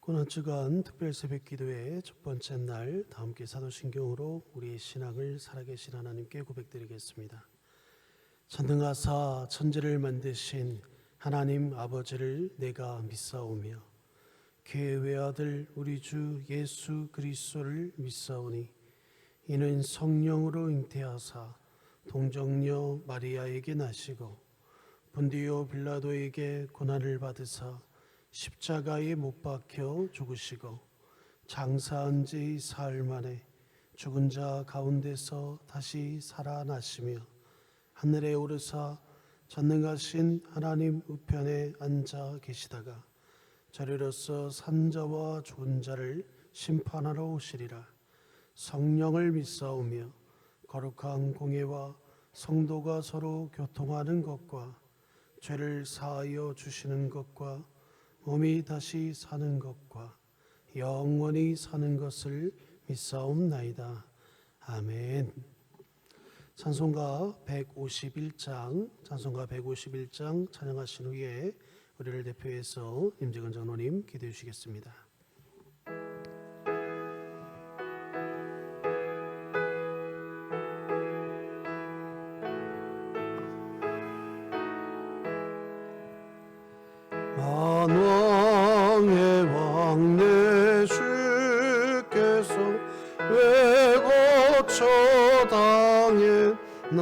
고난주간 특별 새벽 기도의 첫 번째 날, 다 함께 사도신경으로 우리의 신앙을 살아계신 하나님께 고백드리겠습니다. 천등하사 천지를 만드신 하나님 아버지를 내가 믿사오며 그의 외아들 우리 주 예수 그리스도를 믿사오니 이는 성령으로 잉태하사 동정녀 마리아에게 나시고 본디오 빌라도에게 고난을 받으사 십자가에 못 박혀 죽으시고 장사한 지 사흘 만에 죽은 자 가운데서 다시 살아나시며 하늘에 오르사 전능하신 하나님 우편에 앉아 계시다가 저리로서 산자와 죽은 자를 심판하러 오시리라. 성령을 믿사오며 거룩한 공예와 성도가 서로 교통하는 것과 죄를 사하여 주시는 것과 몸이 다시 사는 것과 영원히 사는 것을 믿사옵나이다. 아멘. 찬송가 151장 찬양하신 후에 우리를 대표해서 임재근 장로님 기도해 주시겠습니다. 만왕의 왕 내 주께서 왜 고쳐 당했나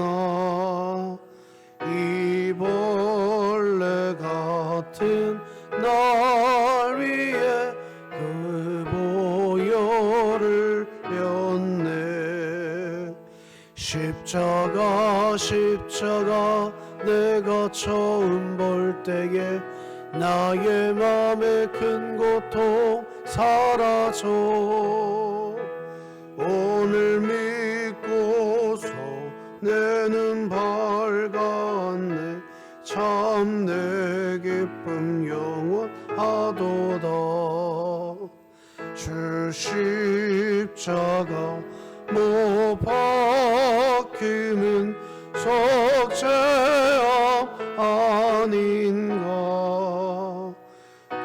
이 벌레 같은 날 위에 그 보혈을 렸네. 십자가 내가 처음 볼 때에 나의 맘에 큰 고통 사라져. 오늘 믿고서 내 눈 밝았네. 참 내 기쁨 영원하도다. 주 십자가 못 박힘은 속죄함 아닌가.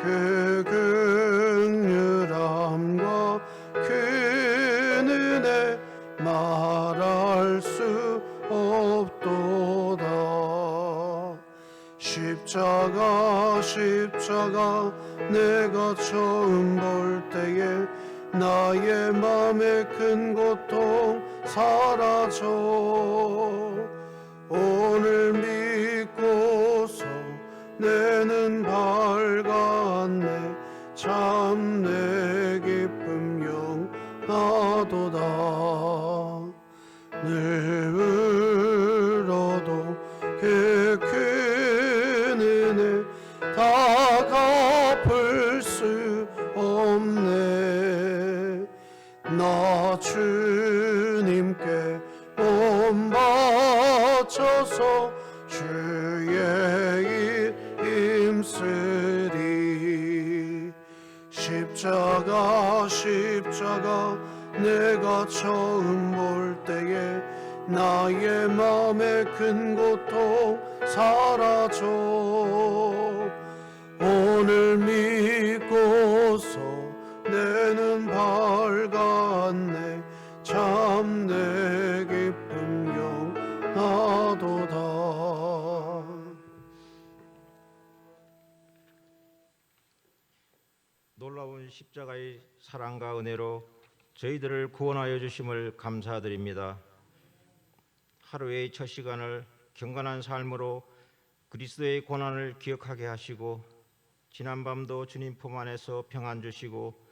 그 긍휼함과 그 은혜 말할 수 없도다. 십자가 내가 처음 볼 때에 나의 맘에 큰 고통 사라져. 오늘 믿고서 내 눈 밝았네. 참 내 기쁨 영하도다. 늘 울어도 그 큰 은혜 다 갚을 수 없네. 나 주님께 몸 바쳐서 주의 일 힘쓰리. 십자가 내가 처음 볼 때에 나의 맘에 큰 고통 사라져. 오늘 믿고서 내 눈 밝았네. 참 내 기쁨 영하도다. 놀라운 십자가의 사랑과 은혜로 저희들을 구원하여 주심을 감사드립니다. 하루의 첫 시간을 경건한 삶으로 그리스도의 고난을 기억하게 하시고 지난밤도 주님 품 안에서 평안 주시고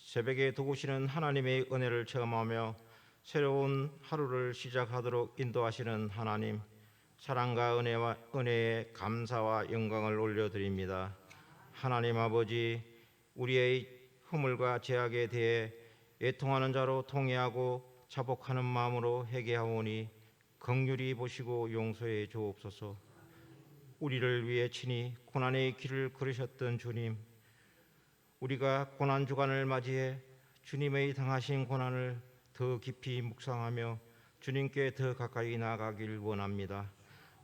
새벽에 도우시는 하나님의 은혜를 체험하며 새로운 하루를 시작하도록 인도하시는 하나님, 사랑과 은혜에 감사와 영광을 올려드립니다. 하나님 아버지, 우리의 허물과 죄악에 대해 애통하는 자로 통회하고 자복하는 마음으로 회개하오니 긍휼히 보시고 용서해 주옵소서. 우리를 위해 친히 고난의 길을 걸으셨던 주님, 우리가 고난주간을 맞이해 주님의 당하신 고난을 더 깊이 묵상하며 주님께 더 가까이 나아가길 원합니다.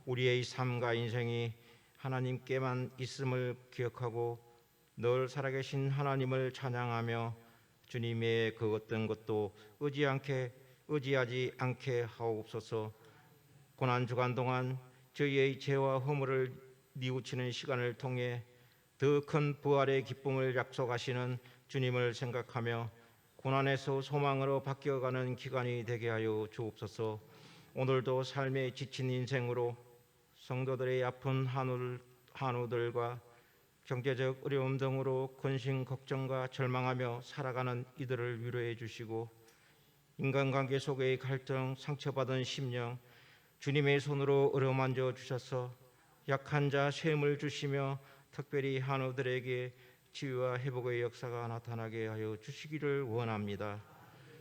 우리의 삶과 인생이 하나님께만 있음을 기억하고 늘 살아계신 하나님을 찬양하며 주님의 그 어떤 것도 의지하지 않게 하옵소서. 고난 주간 동안 저희의 죄와 허물을 뉘우치는 시간을 통해 더 큰 부활의 기쁨을 약속하시는 주님을 생각하며 고난에서 소망으로 바뀌어가는 기간이 되게 하여 주옵소서. 오늘도 삶에 지친 인생으로 성도들의 아픈 한우들과 경제적 어려움 등으로 근심 걱정과 절망하며 살아가는 이들을 위로해 주시고, 인간관계 속의 갈등, 상처받은 심령 주님의 손으로 어루만져 주셔서 약한 자 쉼을 주시며 특별히 한우들에게 치유와 회복의 역사가 나타나게 하여 주시기를 원합니다.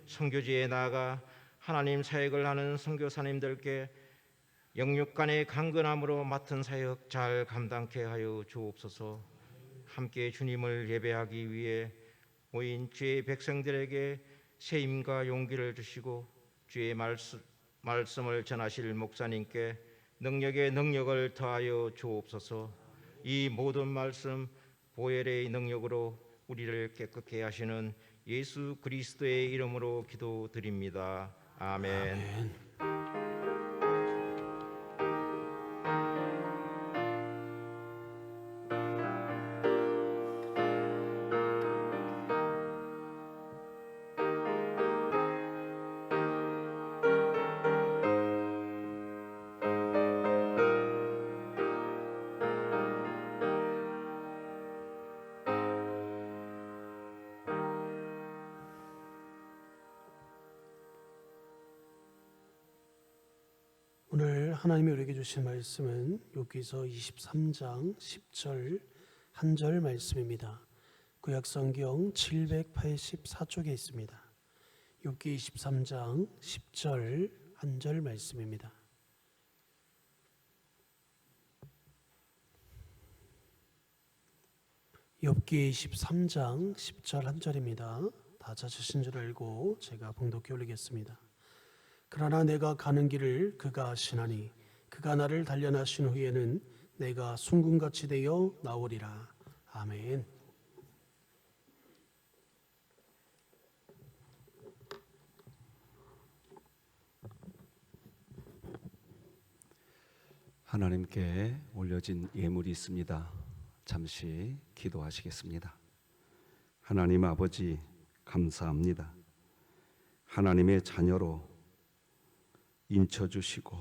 선교지에 나아가 하나님 사역을 하는 선교사님들께 영육간의 강건함으로 맡은 사역 잘 감당케 하여 주옵소서. 함께 주님을 예배하기 위해 모인 주의 백성들에게 새 힘과 용기를 주시고, 주의 말씀을 전하실 목사님께 능력에 능력을 더하여 주옵소서. 이 모든 말씀 보혈의 능력으로 우리를 깨끗게 하시는 예수 그리스도의 이름으로 기도드립니다. 아멘. 오늘 하나님이 우리에게 주신 말씀은 욥기서 23장 10절 한 절 말씀입니다. 구약성경 784쪽에 있습니다. 욥기 23장 10절 한 절 말씀입니다. 욥기 23장 10절 한 절입니다. 다 찾으신 줄 알고 제가 봉독해 올리겠습니다. 그러나 내가 가는 길을 그가 아시나니 그가 나를 단련하신 후에는 내가 순금같이 되어 나오리라. 아멘. 하나님께 올려진 예물이 있습니다. 잠시 기도하시겠습니다. 하나님 아버지, 감사합니다. 하나님의 자녀로 인쳐주시고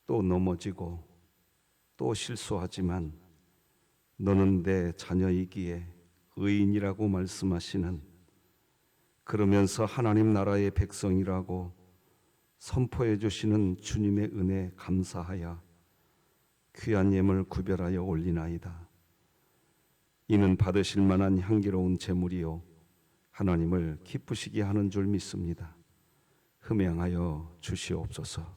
또 넘어지고 또 실수하지만 너는 내 자녀이기에 의인이라고 말씀하시는, 그러면서 하나님 나라의 백성이라고 선포해 주시는 주님의 은혜 감사하여 귀한 예물 구별하여 올리나이다. 이는 받으실 만한 향기로운 제물이요 하나님을 기쁘시게 하는 줄 믿습니다. 흠양하여 주시옵소서.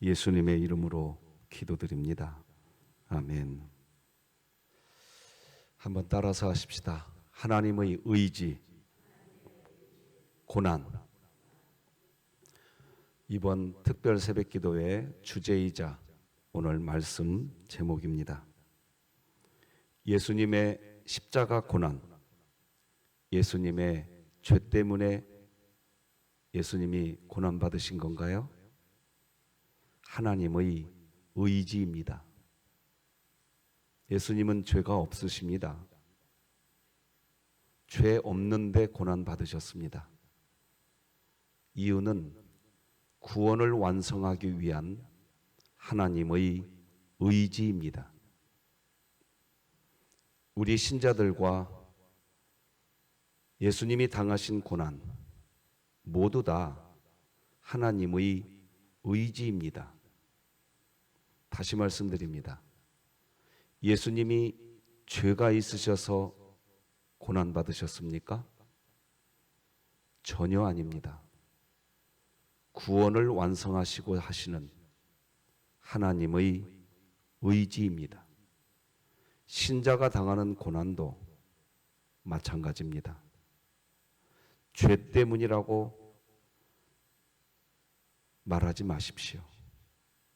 예수님의 이름으로 기도드립니다. 아멘. 한번 따라서 하십시다. 하나님의 의지, 고난. 이번 특별 새벽 기도의 주제이자 오늘 말씀 제목입니다. 예수님의 십자가 고난. 예수님의 죄 때문에 예수님이 고난 받으신 건가요? 하나님의 의지입니다. 예수님은 죄가 없으십니다. 죄 없는데 고난 받으셨습니다. 이유는 구원을 완성하기 위한 하나님의 의지입니다. 우리 신자들과 예수님이 당하신 고난 모두 다 하나님의 의지입니다. 다시 말씀드립니다. 예수님이 죄가 있으셔서 고난 받으셨습니까? 전혀 아닙니다. 구원을 완성하시고 하시는 하나님의 의지입니다. 신자가 당하는 고난도 마찬가지입니다. 죄 때문이라고 말하지 마십시오.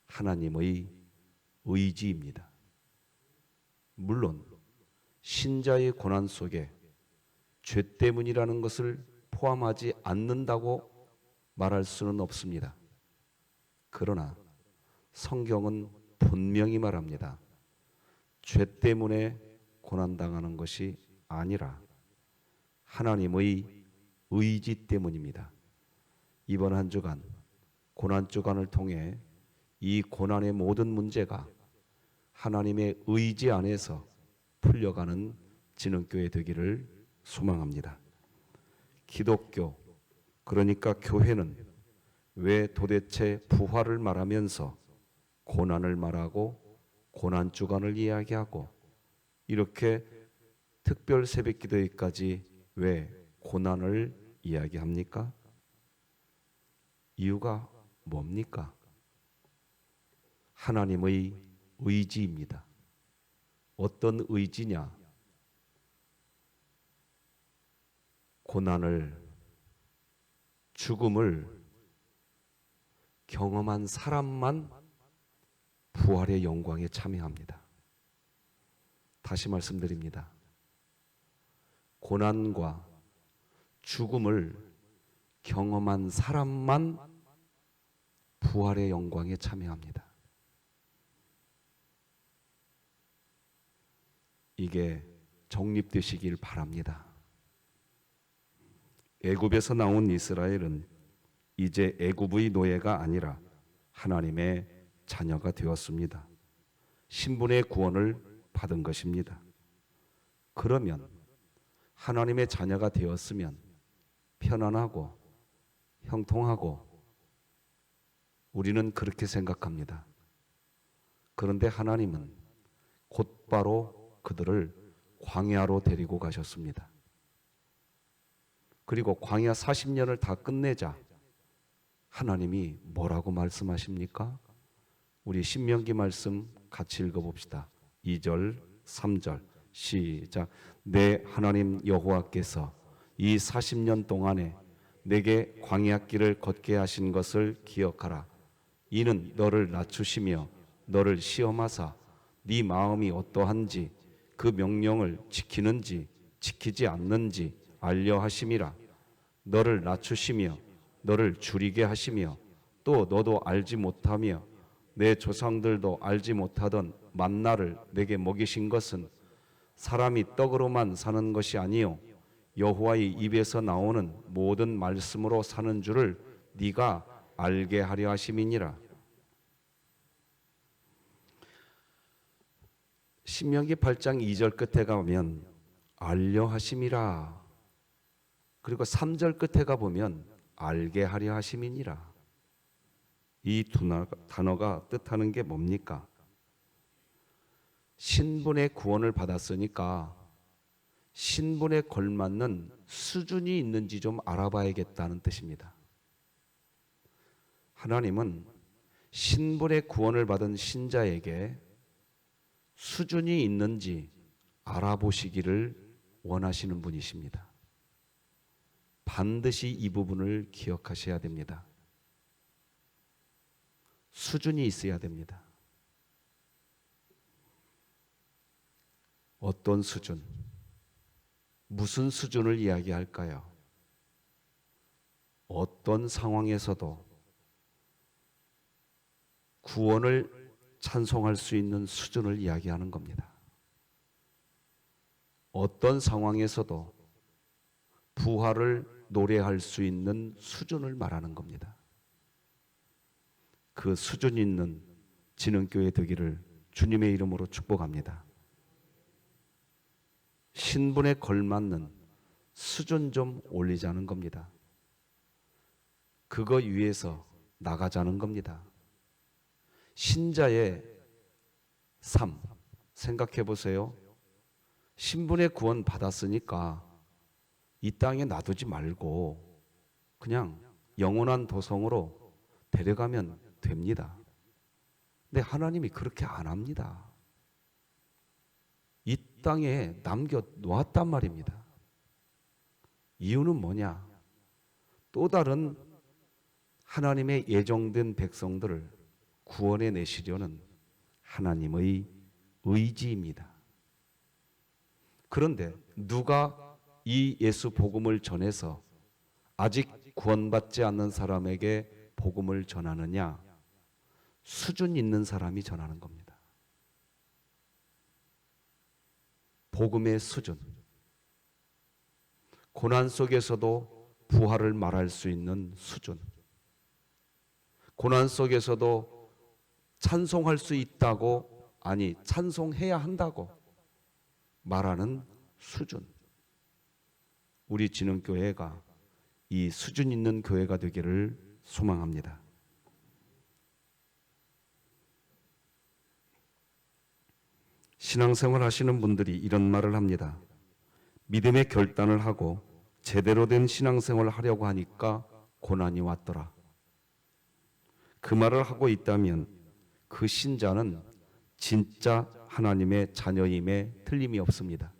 하나님의 의지입니다. 물론 신자의 고난 속에 죄 때문이라는 것을 포함하지 않는다고 말할 수는 없습니다. 그러나 성경은 분명히 말합니다. 죄 때문에 고난당하는 것이 아니라 하나님의 의지 때문입니다. 이번 한 주간 고난 주간을 통해 이 고난의 모든 문제가 하나님의 의지 안에서 풀려가는 진흥교회 되기를 소망합니다. 기독교, 그러니까 교회는 왜 도대체 부활을 말하면서 고난을 말하고 고난 주간을 이야기하고 이렇게 특별 새벽 기도회까지 왜 고난을 이야기합니까? 이유가 뭡니까? 하나님의 의지입니다. 어떤 의지냐? 고난을, 죽음을 경험한 사람만 부활의 영광에 참여합니다. 다시 말씀드립니다. 고난과 죽음을 경험한 사람만 부활의 영광에 참여합니다. 이게 정립되시길 바랍니다. 애굽에서 나온 이스라엘은 이제 애굽의 노예가 아니라 하나님의 자녀가 되었습니다. 신분의 구원을 받은 것입니다. 그러면 하나님의 자녀가 되었으면 편안하고 형통하고 우리는 그렇게 생각합니다. 그런데 하나님은 곧바로 그들을 광야로 데리고 가셨습니다. 그리고 광야 40년을 다 끝내자 하나님이 뭐라고 말씀하십니까? 우리 신명기 말씀 같이 읽어봅시다. 2절, 3절 시작. 내 하나님 여호와께서 이 40년 동안에 내게 광야길을 걷게 하신 것을 기억하라. 이는 너를 낮추시며 너를 시험하사 네 마음이 어떠한지 그 명령을 지키는지 지키지 않는지 알려 하심이라. 너를 낮추시며 너를 줄이게 하시며 또 너도 알지 못하며 내 조상들도 알지 못하던 만나를 내게 먹이신 것은 사람이 떡으로만 사는 것이 아니요 여호와의 입에서 나오는 모든 말씀으로 사는 줄을 네가 알게 하려 하심이니라. 신명기 8장 2절 끝에 가면 알려 하심이라. 그리고 3절 끝에 가보면 알게 하려 하심이니라. 이 두 단어가 뜻하는 게 뭡니까? 신분의 구원을 받았으니까 신분에 걸맞는 수준이 있는지 좀 알아봐야겠다는 뜻입니다. 하나님은 신분의 구원을 받은 신자에게 수준이 있는지 알아보시기를 원하시는 분이십니다. 반드시 이 부분을 기억하셔야 됩니다. 수준이 있어야 됩니다. 어떤 수준? 무슨 수준을 이야기할까요? 어떤 상황에서도 구원을 찬송할 수 있는 수준을 이야기하는 겁니다. 어떤 상황에서도 부활을 노래할 수 있는 수준을 말하는 겁니다. 그 수준 있는 진흥교회 되기를 주님의 이름으로 축복합니다. 신분에 걸맞는 수준 좀 올리자는 겁니다. 그거 위해서 나가자는 겁니다. 신자의 삶 생각해 보세요. 신분의 구원 받았으니까 이 땅에 놔두지 말고 그냥 영원한 도성으로 데려가면 됩니다. 근데 하나님이 그렇게 안 합니다. 이 땅에 남겨 놓았단 말입니다. 이유는 뭐냐? 또 다른 하나님의 예정된 백성들을 구원해 내시려는 하나님의 의지입니다. 그런데 누가 이 예수 복음을 전해서 아직 구원받지 않는 사람에게 복음을 전하느냐? 수준 있는 사람이 전하는 겁니다. 복음의 수준. 고난 속에서도 부활을 말할 수 있는 수준. 고난 속에서도 찬송할 수 있다고, 아니 찬송해야 한다고 말하는 수준. 우리 진흥교회가 이 수준 있는 교회가 되기를 소망합니다. 신앙생활 하시는 분들이 이런 말을 합니다. 믿음의 결단을 하고 제대로 된 신앙생활을 하려고 하니까 고난이 왔더라. 그 말을 하고 있다면 그 신자는 진짜 하나님의 자녀임에 틀림이 없습니다.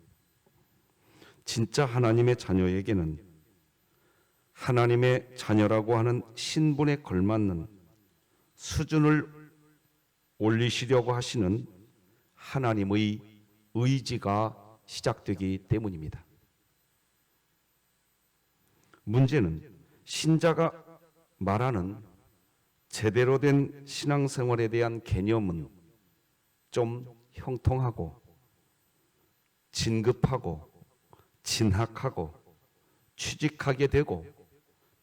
진짜 하나님의 자녀에게는 하나님의 자녀라고 하는 신분에 걸맞는 수준을 올리시려고 하시는 하나님의 의지가 시작되기 때문입니다. 문제는 신자가 말하는 제대로 된 신앙생활에 대한 개념은 좀 형통하고 진급하고 진학하고 취직하게 되고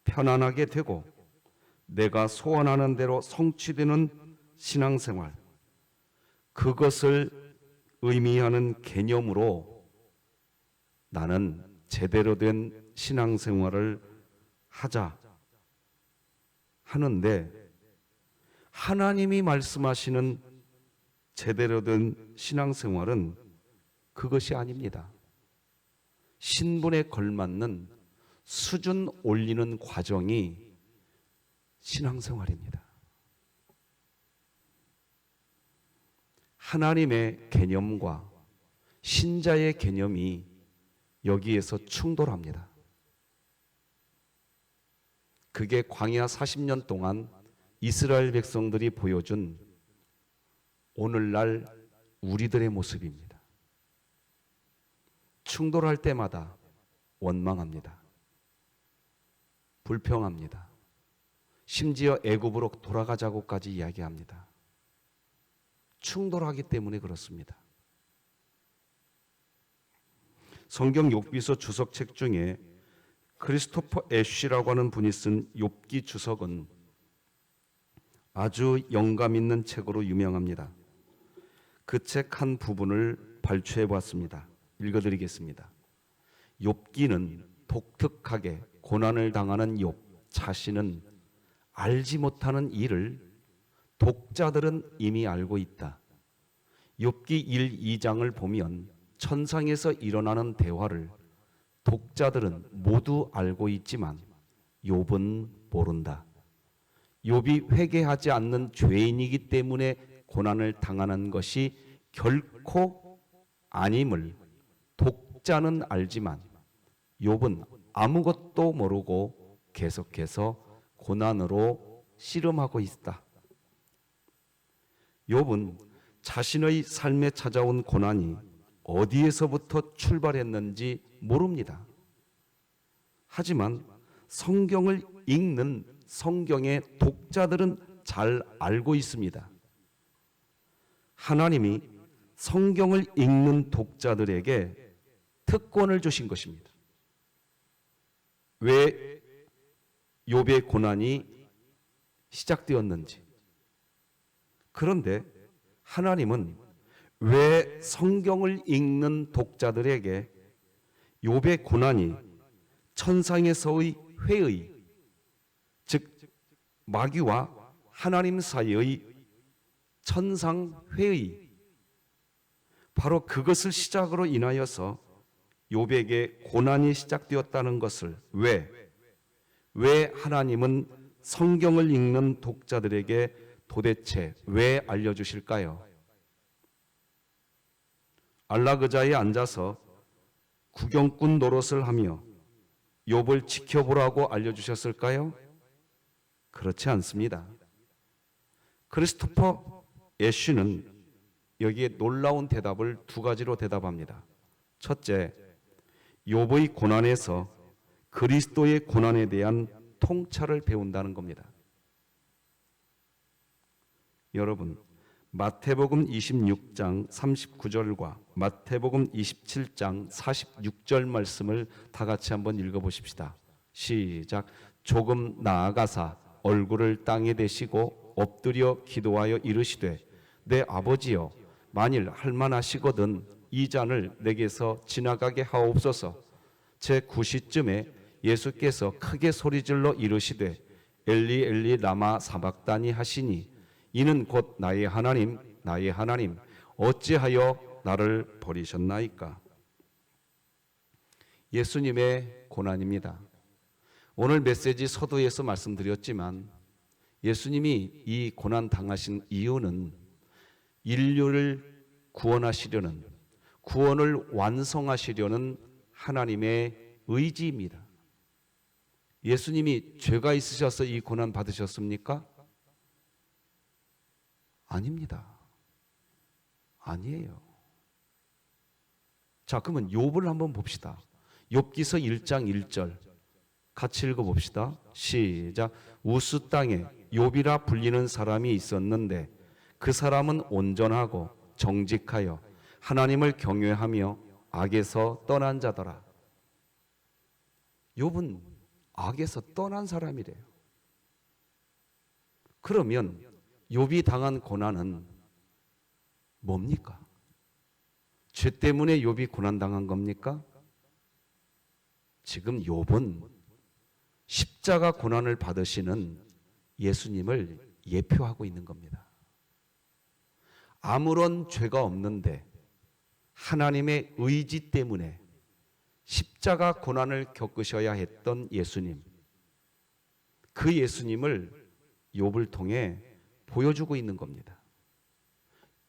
편안하게 되고 내가 소원하는 대로 성취되는 신앙생활, 그것을 의미하는 개념으로 나는 제대로 된 신앙생활을 하자 하는데, 하나님이 말씀하시는 제대로 된 신앙생활은 그것이 아닙니다. 신분에 걸맞는 수준 올리는 과정이 신앙생활입니다. 하나님의 개념과 신자의 개념이 여기에서 충돌합니다. 그게 광야 40년 동안 이스라엘 백성들이 보여준 오늘날 우리들의 모습입니다. 충돌할 때마다 원망합니다. 불평합니다. 심지어 애굽으로 돌아가자고까지 이야기합니다. 충돌하기 때문에 그렇습니다. 성경 욥기서 주석책 중에 크리스토퍼 애쉬라고 하는 분이 쓴 욥기 주석은 아주 영감 있는 책으로 유명합니다. 그 책 한 부분을 발췌해 보았습니다. 읽어드리겠습니다. 욥기는 독특하게 고난을 당하는 욥 자신은 알지 못하는 일을 독자들은 이미 알고 있다. 욥기 1, 2장을 보면 천상에서 일어나는 대화를 독자들은 모두 알고 있지만 욥은 모른다. 욥이 회개하지 않는 죄인이기 때문에 고난을 당하는 것이 결코 아님을 독자는 알지만 욥은 아무것도 모르고 계속해서 고난으로 씨름하고 있다. 욥은 자신의 삶에 찾아온 고난이 어디에서부터 출발했는지 모릅니다. 하지만 성경을 읽는 성경의 독자들은 잘 알고 있습니다. 하나님이 성경을 읽는 독자들에게 특권을 주신 것입니다. 왜 욥의 고난이 시작되었는지. 그런데 하나님은 왜 성경을 읽는 독자들에게 욥의 고난이 천상에서의 회의, 즉 마귀와 하나님 사이의 천상 회의, 바로 그것을 시작으로 인하여서 욥에게 고난이 시작되었다는 것을 왜 하나님은 성경을 읽는 독자들에게 도대체 왜 알려주실까요? 안락의자에 앉아서 구경꾼 노릇을 하며 욥을 지켜보라고 알려주셨을까요? 그렇지 않습니다. 크리스토퍼 애쉬는 여기에 놀라운 대답을 두 가지로 대답합니다. 첫째, 욥의 고난에서 그리스도의 고난에 대한 통찰을 배운다는 겁니다. 여러분, 마태복음 26장 39절과 마태복음 27장 46절 말씀을 다 같이 한번 읽어보십시다. 시작. 조금 나아가사 얼굴을 땅에 대시고 엎드려 기도하여 이르시되 내 아버지여 만일 할만하시거든 이 잔을 내게서 지나가게 하옵소서. 제 9시쯤에 예수께서 크게 소리질러 이르시되 엘리 엘리 라마 사박다니 하시니 이는 곧 나의 하나님 나의 하나님 어찌하여 나를 버리셨나이까. 예수님의 고난입니다. 오늘 메시지 서두에서 말씀드렸지만 예수님이 이 고난 당하신 이유는 인류를 구원하시려는, 구원을 완성하시려는 하나님의 의지입니다. 예수님이 죄가 있으셔서 이 고난 받으셨습니까? 아닙니다. 아니에요. 자, 그러면 욥을 한번 봅시다. 욥기서 1장 1절 같이 읽어봅시다. 시작. 우스 땅에 욥이라 불리는 사람이 있었는데 그 사람은 온전하고 정직하여 하나님을 경외하며 악에서 떠난 자더라. 욥은 악에서 떠난 사람이래요. 그러면 욥이 당한 고난은 뭡니까? 죄 때문에 욥이 고난당한 겁니까? 지금 욥은 십자가 고난을 받으시는 예수님을 예표하고 있는 겁니다. 아무런 죄가 없는데 하나님의 의지 때문에 십자가 고난을 겪으셔야 했던 예수님, 그 예수님을 욥을 통해 보여주고 있는 겁니다.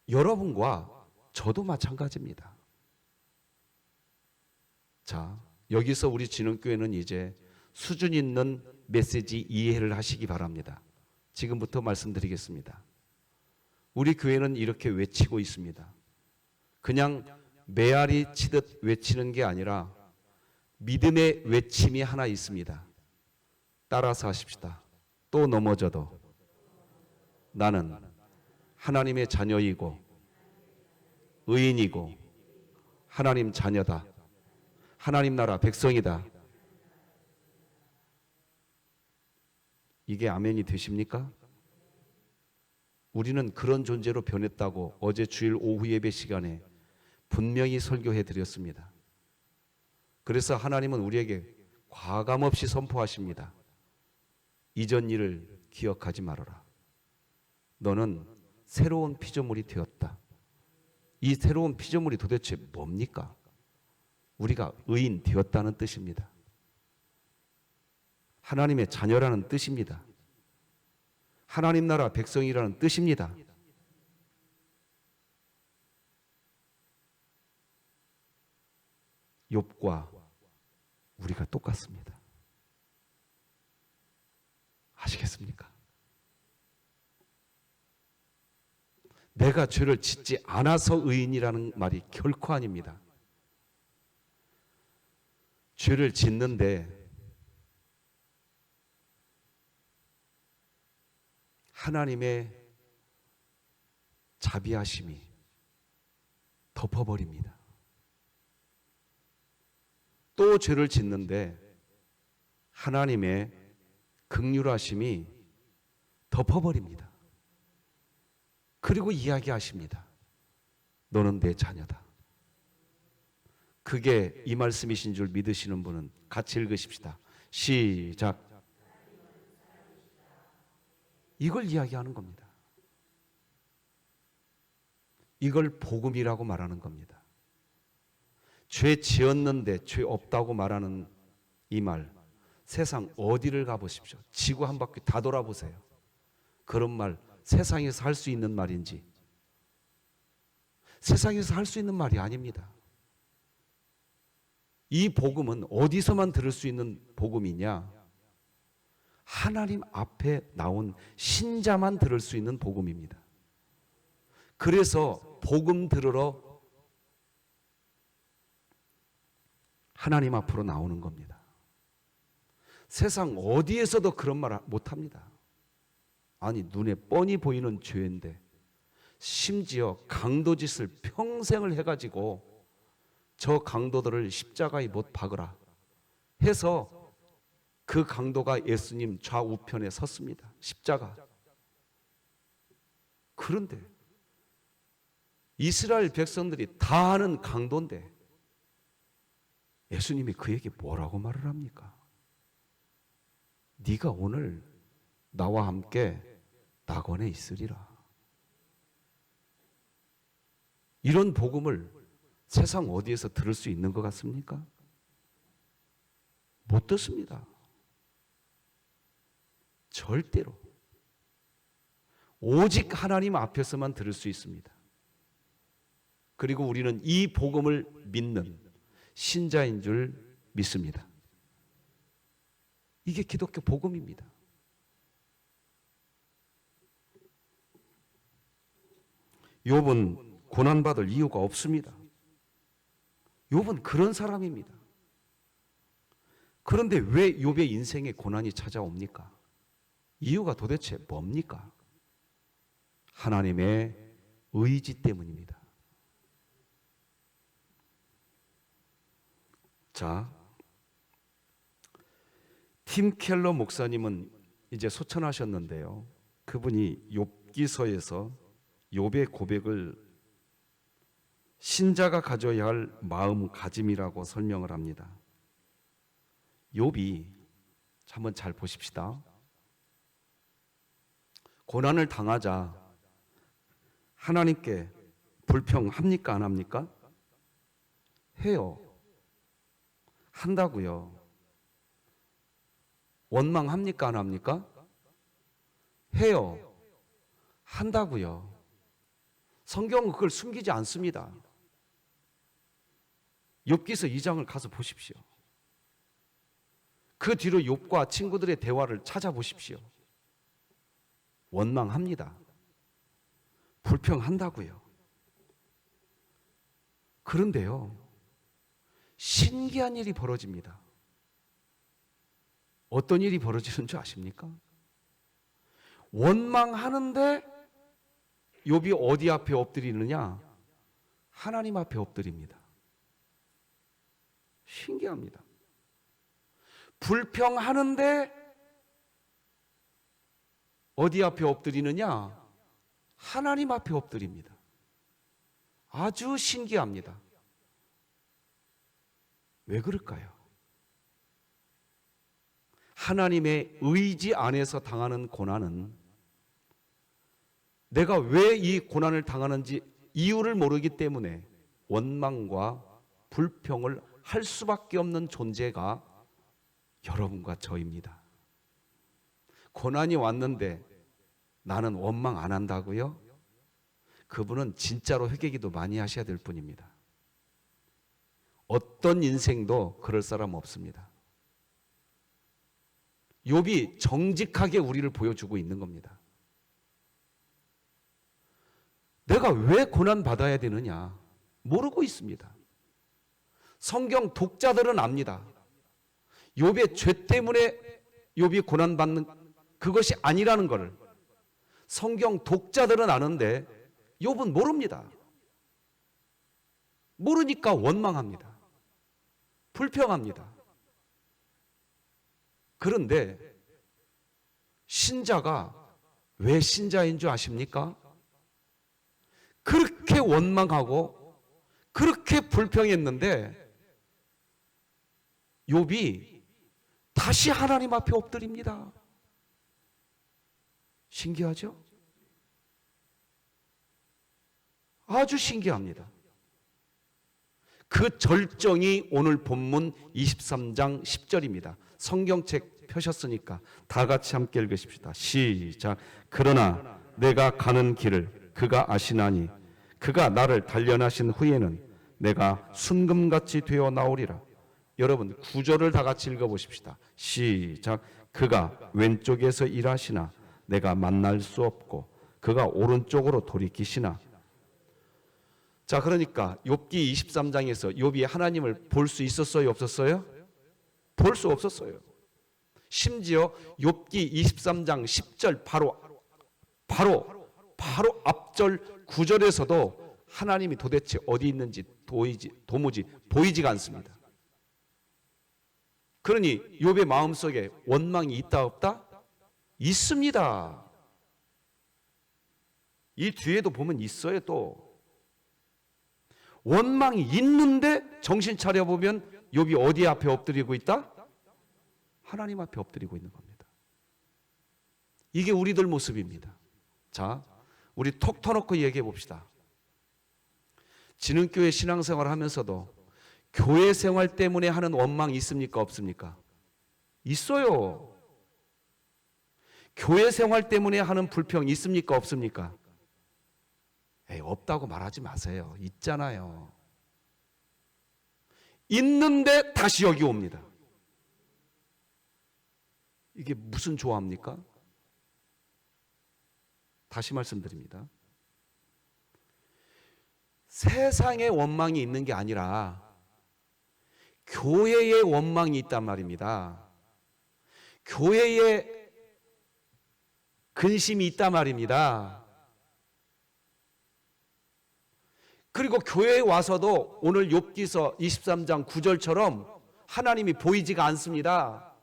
여러분과 저도 마찬가지입니다. 자, 여기서 우리 진흥교회는 이제 수준 있는 메시지 이해를 하시기 바랍니다. 지금부터 말씀드리겠습니다. 우리 교회는 이렇게 외치고 있습니다. 그냥 메아리 치듯 외치는 게 아니라 믿음의 외침이 하나 있습니다. 따라서 하십시다. 또 넘어져도 나는 하나님의 자녀이고 의인이고 하나님 자녀다. 하나님 나라 백성이다. 이게 아멘이 되십니까? 우리는 그런 존재로 변했다고 어제 주일 오후 예배 시간에 분명히 설교해 드렸습니다. 그래서 하나님은 우리에게 과감없이 선포하십니다. 이전 일을 기억하지 말아라. 너는 새로운 피조물이 되었다. 이 새로운 피조물이 도대체 뭡니까? 우리가 의인 되었다는 뜻입니다. 하나님의 자녀라는 뜻입니다. 하나님 나라 백성이라는 뜻입니다. 욥과 우리가 똑같습니다. 아시겠습니까? 내가 죄를 짓지 않아서 의인이라는 말이 결코 아닙니다. 죄를 짓는데 하나님의 자비하심이 덮어버립니다. 또 죄를 짓는데 하나님의 긍휼하심이 덮어버립니다. 그리고 이야기하십니다. 너는 내 자녀다. 그게 이 말씀이신 줄 믿으시는 분은 같이 읽으십시다. 시작. 이걸 이야기하는 겁니다. 이걸 복음이라고 말하는 겁니다. 죄 지었는데 죄 없다고 말하는 이 말, 세상 어디를 가보십시오. 지구 한 바퀴 다 돌아보세요. 그런 말 세상에서 할 수 있는 말인지, 세상에서 할 수 있는 말이 아닙니다. 이 복음은 어디서만 들을 수 있는 복음이냐? 하나님 앞에 나온 신자만 들을 수 있는 복음입니다. 그래서 복음 들으러 하나님 앞으로 나오는 겁니다. 세상 어디에서도 그런 말 못합니다. 아니, 눈에 뻔히 보이는 죄인데 심지어 강도짓을 평생을 해가지고 저 강도들을 십자가에 못 박으라 해서 그 강도가 예수님 좌우편에 섰습니다. 십자가. 그런데 이스라엘 백성들이 다 아는 강도인데 예수님이 그에게 뭐라고 말을 합니까? 네가 오늘 나와 함께 낙원에 있으리라. 이런 복음을 세상 어디에서 들을 수 있는 것 같습니까? 못 듣습니다. 절대로. 오직 하나님 앞에서만 들을 수 있습니다. 그리고 우리는 이 복음을 믿는 신자인 줄 믿습니다. 이게 기독교 복음입니다. 욥은 고난받을 이유가 없습니다. 욥은 그런 사람입니다. 그런데 왜 욥의 인생에 고난이 찾아옵니까? 이유가 도대체 뭡니까? 하나님의 의지 때문입니다. 자, 팀 켈러 목사님은 이제 소천하셨는데요. 그분이 욥기서에서 욥의 고백을 신자가 가져야 할 마음가짐이라고 설명을 합니다. 욥이 한번 잘 보십시다. 고난을 당하자 하나님께 불평합니까? 안 합니까? 해요. 한다고요. 원망합니까? 안 합니까? 해요. 한다고요. 성경은 그걸 숨기지 않습니다. 욥기서 2장을 가서 보십시오. 그 뒤로 욥과 친구들의 대화를 찾아보십시오. 원망합니다. 불평한다고요. 그런데요, 신기한 일이 벌어집니다. 어떤 일이 벌어지는 줄 아십니까? 원망하는데 욥이 어디 앞에 엎드리느냐? 하나님 앞에 엎드립니다. 신기합니다. 불평하는데 어디 앞에 엎드리느냐? 하나님 앞에 엎드립니다. 아주 신기합니다. 왜 그럴까요? 하나님의 의지 안에서 당하는 고난은 내가 왜 이 고난을 당하는지 이유를 모르기 때문에 원망과 불평을 할 수밖에 없는 존재가 여러분과 저입니다. 고난이 왔는데 나는 원망 안 한다고요? 그분은 진짜로 회개기도 많이 하셔야 될 분입니다. 어떤 인생도 그럴 사람 없습니다. 욥이 정직하게 우리를 보여주고 있는 겁니다. 내가 왜 고난 받아야 되느냐? 모르고 있습니다. 성경 독자들은 압니다. 욥의 죄 때문에 욥이 고난 받는 그것이 아니라는 것을 성경 독자들은 아는데 욥은 모릅니다. 모르니까 원망합니다. 불평합니다. 그런데 신자가 왜 신자인 줄 아십니까? 그렇게 원망하고 그렇게 불평했는데 욥이 다시 하나님 앞에 엎드립니다. 신기하죠? 아주 신기합니다. 그 절정이 오늘 본문 23장 10절입니다. 성경책 펴셨으니까 다 같이 함께 읽으십시다. 시작. 그러나 내가 가는 길을 그가 아시나니 그가 나를 단련하신 후에는 내가 순금같이 되어 나오리라. 여러분 9절을 다 같이 읽어보십시다. 시작. 그가 왼쪽에서 일하시나 내가 만날 수 없고 그가 오른쪽으로 돌이키시나. 자, 그러니까 욥기 23장에서 욥이 하나님을 볼 수 있었어요, 없었어요? 볼 수 없었어요. 심지어 욥기 23장 10절 바로 앞절 9절에서도 하나님이 도대체 어디 있는지 도무지 보이지가 않습니다. 그러니 욥의 마음속에 원망이 있다 없다? 있습니다. 이 뒤에도 보면 있어요. 또 원망이 있는데 정신 차려 보면 욥이 어디 앞에 엎드리고 있다? 하나님 앞에 엎드리고 있는 겁니다. 이게 우리들 모습입니다. 자, 우리 톡 터놓고 얘기해 봅시다. 진흥교회 신앙생활을 하면서도 교회 생활 때문에 하는 원망이 있습니까? 없습니까? 있어요. 교회 생활 때문에 하는 불평 있습니까? 없습니까? 에이, 없다고 말하지 마세요. 있잖아요. 있는데 다시 여기 옵니다. 이게 무슨 조합입니까? 다시 말씀드립니다. 세상에 원망이 있는 게 아니라 교회에 원망이 있단 말입니다. 교회에 근심이 있단 말입니다. 그리고 교회에 와서도 오늘 욥기서 23장 9절처럼 하나님이 보이지가 않습니다.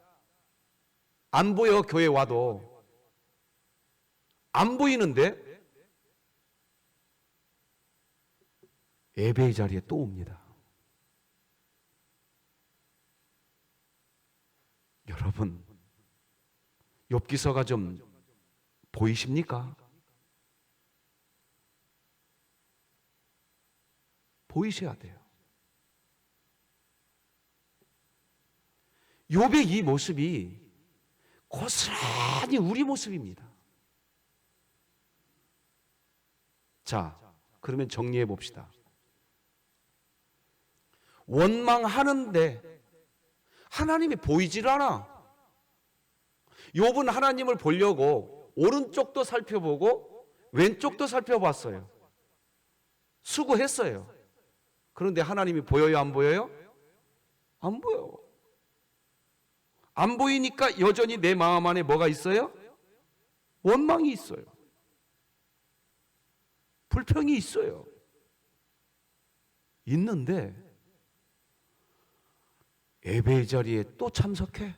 안 보여. 교회 와도 안 보이는데 예배의 자리에 또 옵니다. 여러분, 욥기서가 좀 보이십니까? 보이셔야 돼요. 욥의 이 모습이 고스란히 우리 모습입니다. 자, 그러면 정리해 봅시다. 원망하는데 하나님이 보이질 않아. 욥은 하나님을 보려고 오른쪽도 살펴보고 왼쪽도 살펴봤어요. 수고했어요. 그런데 하나님이 보여요, 안 보여요? 안 보여. 안 보이니까 여전히 내 마음 안에 뭐가 있어요? 원망이 있어요. 불평이 있어요. 있는데 예배의 자리에 또 참석해.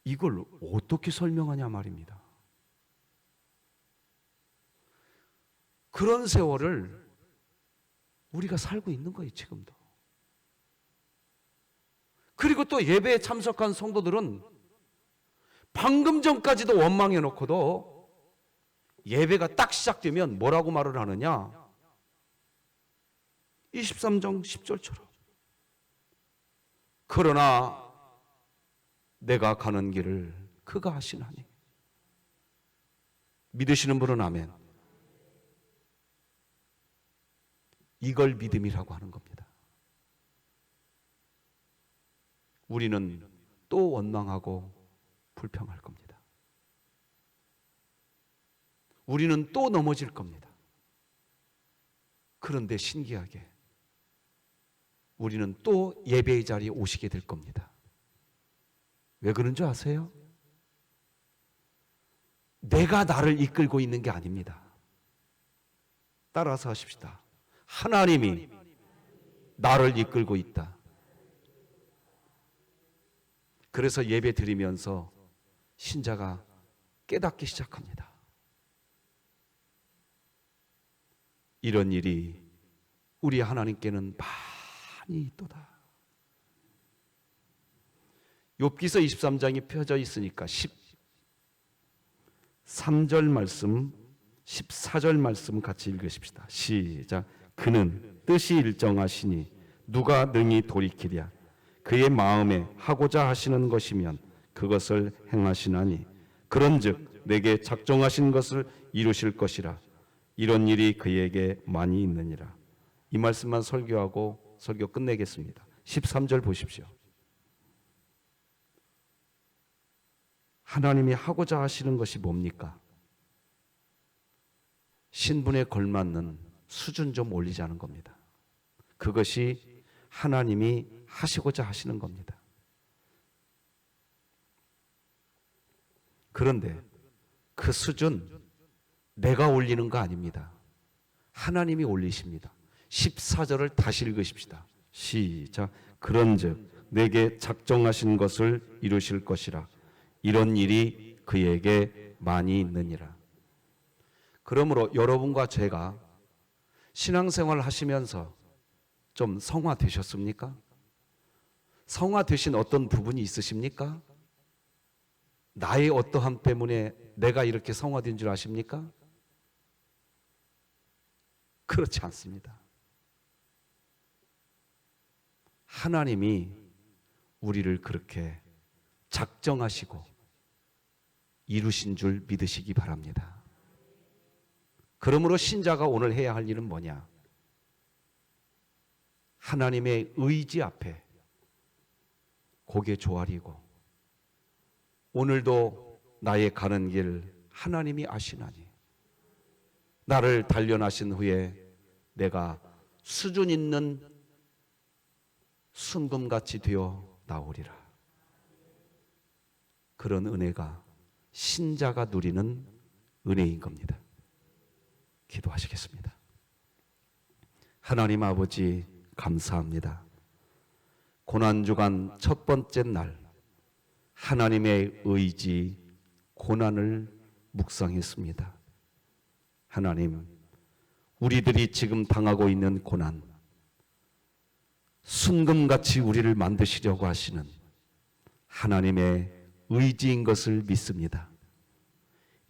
이걸 어떻게 설명하냐 말입니다. 그런 세월을 우리가 살고 있는 거예요, 지금도. 그리고 또 예배에 참석한 성도들은 방금 전까지도 원망해 놓고도 예배가 딱 시작되면 뭐라고 말을 하느냐? 23장 10절처럼. 그러나 내가 가는 길을 그가 하시나니. 믿으시는 분은 아멘. 이걸 믿음이라고 하는 겁니다. 우리는 또 원망하고 불평할 겁니다. 우리는 또 넘어질 겁니다. 그런데 신기하게 우리는 또 예배의 자리에 오시게 될 겁니다. 왜 그런 줄 아세요? 내가 나를 이끌고 있는 게 아닙니다. 따라서 하십시다. 하나님이 나를 이끌고 있다. 그래서 예배 드리면서 신자가 깨닫기 시작합니다. 이런 일이 우리 하나님께는 많이 있도다. 욥기서 23장이 펴져 있으니까 13절 말씀, 14절 말씀 같이 읽으십시다. 시작. 그는 뜻이 일정하시니 누가 능히 돌이키랴. 그의 마음에 하고자 하시는 것이면 그것을 행하시나니 그런즉 내게 작정하신 것을 이루실 것이라. 이런 일이 그에게 많이 있느니라. 이 말씀만 설교하고 설교 끝내겠습니다. 13절 보십시오. 하나님이 하고자 하시는 것이 뭡니까? 신분에 걸맞는 수준 좀 올리자는 겁니다. 그것이 하나님이 하시고자 하시는 겁니다. 그런데 그 수준 내가 올리는 거 아닙니다. 하나님이 올리십니다. 14절을 다시 읽으십시다. 시작. 그런즉 내게 작정하신 것을 이루실 것이라. 이런 일이 그에게 많이 있느니라. 그러므로 여러분과 제가 신앙생활 하시면서 좀 성화되셨습니까? 성화되신 어떤 부분이 있으십니까? 나의 어떠함 때문에 내가 이렇게 성화된 줄 아십니까? 그렇지 않습니다. 하나님이 우리를 그렇게 작정하시고 이루신 줄 믿으시기 바랍니다. 그러므로 신자가 오늘 해야 할 일은 뭐냐? 하나님의 의지 앞에 고개 조아리고 오늘도 나의 가는 길 하나님이 아시나니 나를 단련하신 후에 내가 수준 있는 순금같이 되어 나오리라. 그런 은혜가 신자가 누리는 은혜인 겁니다. 기도하시겠습니다. 하나님 아버지 감사합니다. 고난주간 첫 번째 날 하나님의 의지 고난을 묵상했습니다. 하나님, 우리들이 지금 당하고 있는 고난, 순금같이 우리를 만드시려고 하시는 하나님의 의지인 것을 믿습니다.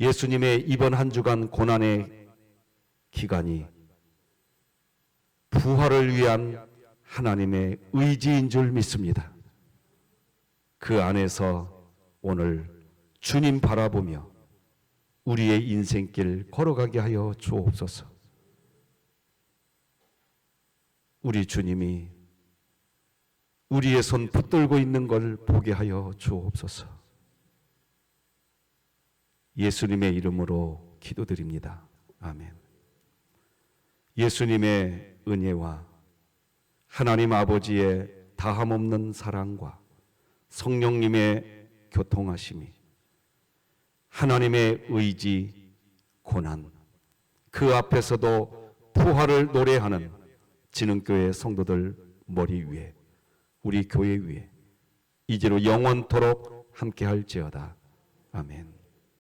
예수님의 이번 한 주간 고난의 기간이 부활을 위한 하나님의 의지인 줄 믿습니다. 그 안에서 오늘 주님 바라보며 우리의 인생길 걸어가게 하여 주옵소서. 우리 주님이 우리의 손 붙들고 있는 걸 보게 하여 주옵소서. 예수님의 이름으로 기도드립니다. 아멘. 예수님의 은혜와 하나님 아버지의 다함없는 사랑과 성령님의 교통하심이 하나님의 의지, 고난, 그 앞에서도 부활을 노래하는 진흥교회 성도들 머리 위에, 우리 교회 위에 이제로 영원토록 함께할지어다. 아멘.